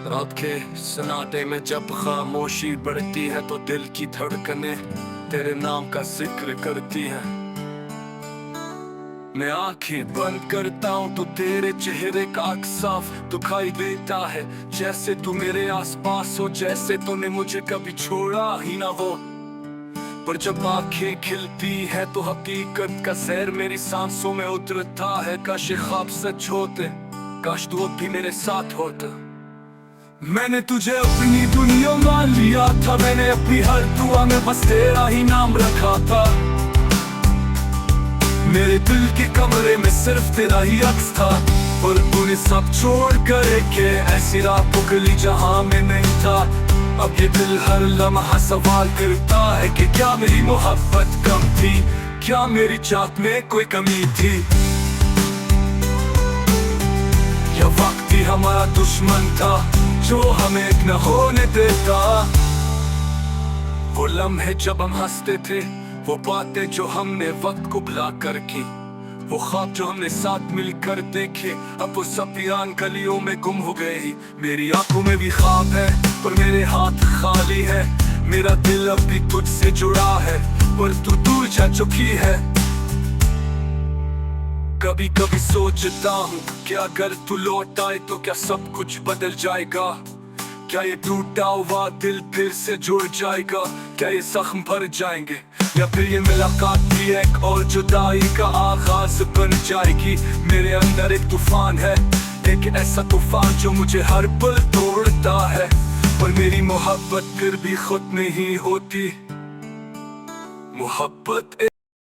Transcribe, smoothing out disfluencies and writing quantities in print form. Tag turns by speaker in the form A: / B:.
A: रात के सन्नाटे में जब खामोशी बढ़ती है तो दिल की धड़कनें तेरे नाम का जिक्र करती है। मैं आंखें बंद करता हूँ तो तेरे चेहरे का अक्स साफ दिखाई देता है, जैसे तू मेरे आसपास हो, जैसे तूने मुझे कभी छोड़ा ही ना हो। पर जब आंखें खिलती है तो हकीकत का सैर मेरी सांसों में उतरता है। काश ये ख्वाब सच होते, काश तू अब भी मेरे साथ होता। मैंने तुझे अपनी दुनिया मान लिया था, मैंने अपनी हर दुआ में बस तेरा ही नाम रखा था। मेरे दिल के कमरे में सिर्फ तेरा ही अक्स था, पर तूने सब छोड़ कर के ऐसी राह पकड़ी जहां में नहीं था। अब ये दिल हर लम्हा सवाल करता है कि क्या मेरी मोहब्बत कम थी, क्या मेरी चाहत में कोई कमी थी, या वक्त ही हमारा दुश्मन था जो हमें न होने देता। वो लम्हे जब हम हंसते थे, वो बातें जो हमने वक्त को भुला कर की, वो ख्वाब जो हमने साथ मिलकर देखे, अब वो सब वीरान गलियों में गुम हो गए। मेरी आंखों में भी ख्वाब है पर मेरे हाथ खाली है। मेरा दिल अब भी तुझसे जुड़ा है पर तू दूर जा चुकी है। कभी कभी सोचता हूँ कि अगर तू लौट आए तो क्या सब कुछ बदल जाएगा, क्या ये टूटा हुआ दिल फिर से जुड़ जाएगा, क्या ये जख्म भर जाएंगे, या फिर ये मुलाकात भी एक और जुदाई का आगाज बन जाएगी। मेरे अंदर एक तूफान है, एक ऐसा तूफान जो मुझे हर पल तोड़ता है, पर मेरी मोहब्बत फिर भी खुद नहीं होती। मोहब्बत